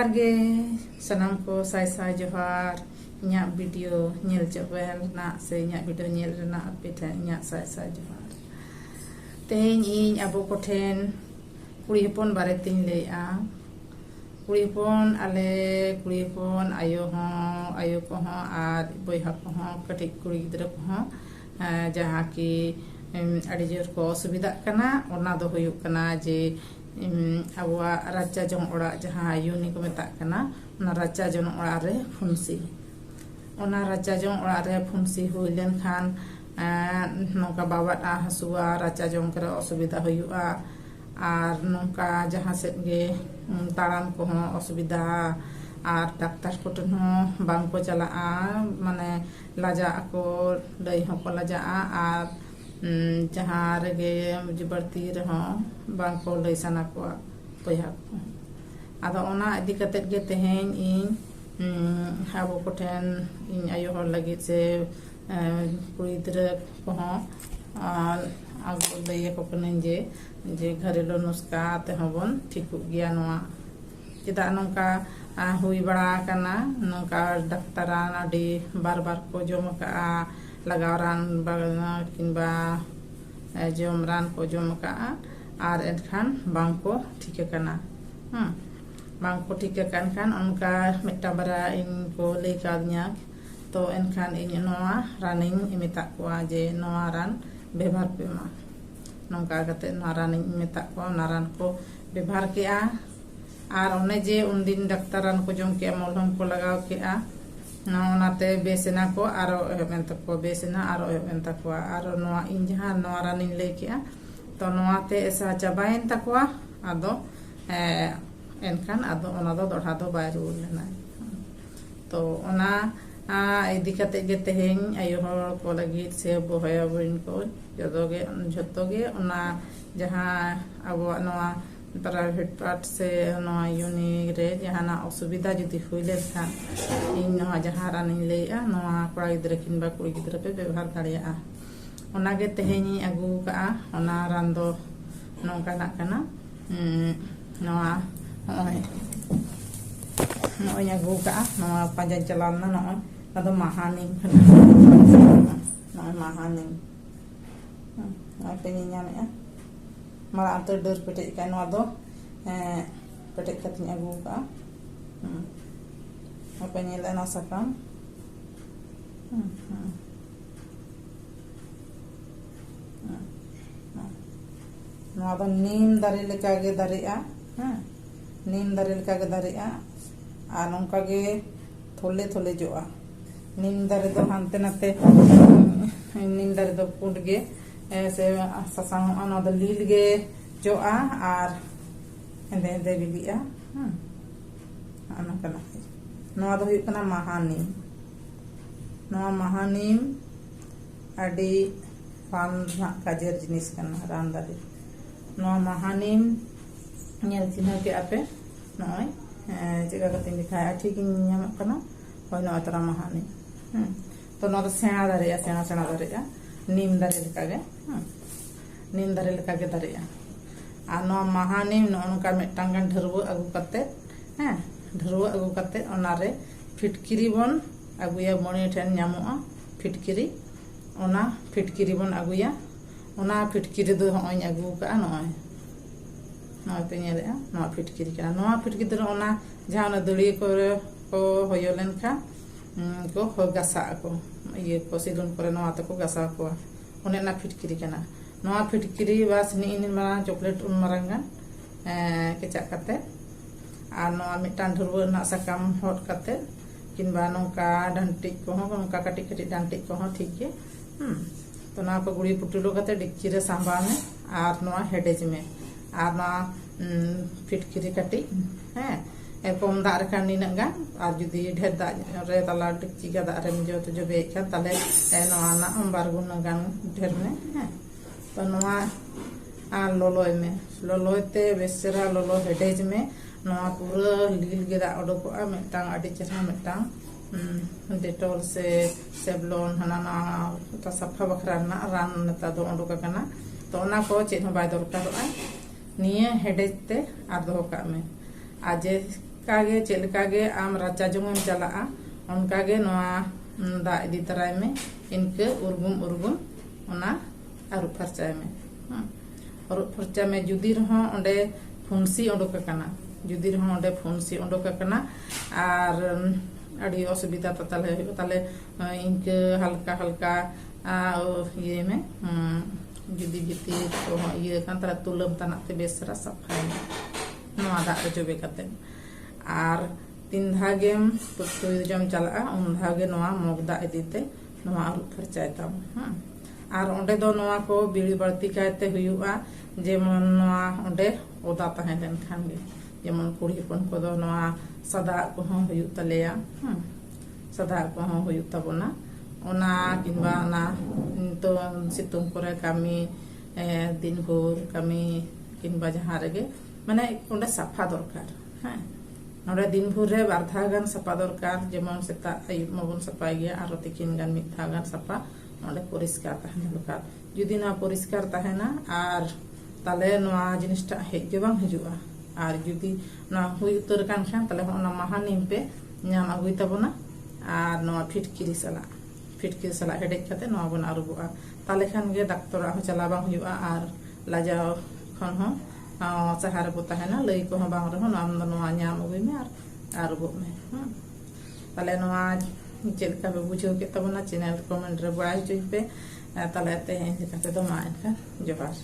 जोहार गे सनाम को साय साय जोहार इᱧᱟᱹᱜ वीडियो ñel चबेल ना से इᱧᱟᱹᱜ वीडियो ñel रेना आपे ठेन इᱧᱟᱹᱜ साय साय जोहार तेहेñ ᱤᱧ ᱟᱵᱚ ᱠᱚᱴᱷᱮᱱ कुड़ी हपन बारे तीन लेआ कुड़ी हपन आले कुड़ी हपन आयो को और बयहा को कटिक कुड़ी गिद्रा को जहाँ की अड़ी जोर को असुविधा कना ओना दो हुयुक कना जे अबवा राजा जंग ओड़ा जहाँ यूनी को मेता कना ओना राजा जंग ओड़ा रे फुंसी ओना राजा जंग ओड़ा रे फुंसी हुई लेन खान नौका बाबा हसुआ राजा जंग करे असुविधा हुयुआ और नौका जहाँ से गे ताड़ाम को असुविधा और डाक्टर को बांग को चला माने लाजा को लई को लाजा और जहाँ रेगे बढ़ती रहो बांग को लई सना को बया को आदो ओना इदी कतेत गे तेहेñ इन आबो कोठेन इन आयो हर लगी से कुड़ी गिद्रा को आगो लई को कनन जे घरेलू नुस्खा ते हबन ठीक गया नोआ चेदा नोका हुई बड़ा कना नोका डाक्तरान आडी बार बार को जम का लगाव रान किंबा जम रान को जम का और एनखान बांग को ठीक कना बांग को ठीक कान खान उनका मिट्टा बरा इनको लई कादनिया तो एनखान इन नोआ रानिंग इमिता को जे नोआ रान व्यवहार पे मा नौका कते नारान मेता को नारान को व्यवहार किया और ओने जे उन दिन डाक्तरान को जम के मलहम को लगाव किया नाते बेसना को आरो एमेन तक को बेसना आरो एमेन तक को आरो नोआ इन जहां नोआ रानिन ले किया तो नोआते ऐसा चबाइन तकवा आदो एनखान आदो ओना दो दोढ़ा दो बाय रुल लेना तो ओना इदी कते गे तेहेñ आयो हर को लगी से बोहया बइन को जतोगे ओना जहाँ अब नोआ प्राइवेट पार्ट से नोआ यूनी रे जहाँ असुविधा जुदी हुई ले खान इन नोआ जहाँ रानी लेया नोआ कोड़ा गिद्रा किंबा कुड़ी गिद्रा पे व्यवहार दाड़िया ओना गे तेहेñ आगू का ओना रान दो नोका ना कना नोआ नोय आगू का नोआ पांजा चलाना नोआ अदो महानिम नोय महानिम पे ᱧᱟᱢᱮᱜᱼᱟ ᱢᱟᱨᱟᱝ ᱩᱛᱟᱹᱨ ᱰᱟᱹᱨ ᱯᱮᱴᱮᱡ ᱠᱟᱜ ᱱᱚᱣᱟ ᱫᱚ ᱯᱮᱴᱮᱡ ᱠᱟᱛᱮᱧ ᱟᱹᱜᱩ ᱠᱟᱜᱼᱟ ᱟᱯᱮ ᱧᱮᱞ ᱮᱱᱟ ᱥᱟᱠᱟᱢ नोआ दो नीम दारे लेका गे दारेआ नीम दारे लेका गे दारेआ आ नोंका गे थोले थोले जोआ नीम दारे दो हानते नाते नीम दारे दो पुंड गे से ससांग अना द लील गे जोआ और हेंदे हेंदे बिलिया अना कना नोआ दो हुयुक कना महानीम नोआ महानीम अडी पान काजेर जिनिस कना रान दारे नोआ महानीम ñel चिन्ह के आपे नोय चेका कते लिखा ठीक ñamok कना होय नोआ तरा महानीम तो नोआ सेना दारेया सेना सेना दारेया नीम दारे लेका गे नीम दारे लेका गे दारेया आ नोआ महानीम नोनका मेटांग ढरवा अगु कते ढरवा अगु कते ओना रे फिटकिरी बन अगुया मणि ठेन ñamoa फिटकिरी ओना फिटकिरी बन अगुया ओना फिटकिरी दो होय अगु का नोय नोय पे ñele'a नोआ फिटकिरी kana नोआ फिटकिरी दो ओना जहां दड़िए को होयो लेनखा को हो गसा को ये को सिलुन करे नोआ तको गसा को ओने ना फिटकिरी kana नोआ फिटकिरी बास नि इन मारा चॉकलेट उन मारंगा केचा कते आ नोआ मिटान धरवा ना सकाम हट कते किनबा नोका डंटी को नोका कटी कटी डंटी को ठीक है तो ना को गुड़ी पुटुलो कते डिक्ची रे सांबा में और नोआ हेडेज में और नोआ फिटकिरी कटी कम दाग रखा नीना और जुदी ढेर दाग रे तला डिक्ची का दाग रे जो तो जो बेच ताले नोआ ना बारगुन गान ढेर में तो नोआ लोलोय में लोलोयते बेसरा लोलो हेडेज में नोआ पूरा लील गे दाग ओडोकोआ मेटांग आडी चेहरा मेटांग डेटोल से सेवलॉन हना ना ता सफा बखरा ना रान नेता दो ओडोका कना तो ओना को चेद हो बाय दरकार निये हेडेज ते आर दो का में आजे कागे चेल कागे आम राचा जोंगम चला उनकागे नवा दा इदी तराय में इनके उर्गुम उर्गुम ओना आरु फरचाय में आरु फरचा में जुदी रहो ओंडे फुंसी ओडोक कना जुदी रहो ओंडे फुंसी ओडोक कना आर अड़ी असुविधा ताले इनके हल्का हल्का ये में जुदी जुदी तो ये kan tara tulam tanak te besra safai noa da jobe kate ar tin dhagem putu jam chala un dhage noa mogda edite noa aru farchai tam ar onde do noa ko bili barti kaite huyuga jemon noa onde oda tahen len khan ge jemon kuri hopon ko do noa sada ko hon huyu taleya sada ko hon huyu tabona ona kinba na to situng kore kami दिन भोर कमी किंबा जहाँ रगे माने ओंडे साफा दरकार हाँ ओंडे दिन भोर रे बारधा गान साफा दरकार जेमन सेता आयुब मबन साफाय गया आरो तिकिन गान मिथा गान साफा ओंडे परिष्कार तहन दरकार जुदी ना परिष्कार तहना आर ताले नोआ जिनिसटा हेज जे बांग हिजुआ आर जुदी ना हुई उतर कान खान ताले होना महानिम पे नाम आगुई ताबोना आर नोआ फिटकिरी सला हेडेज काते नोआ बन आरुबुआ ताले खान गे डाक्टर हो चला बांग हुआ आर लाजाव खन हो सहारा पोता है ना लई को बांग रहो नाम नोआ नाम अगुई में आर आरुबु में ताले नोआ चेल का बुझो के तबना चैनल कमेंट रे बड़ा पे ताले ते हे काते दो मा जोहार।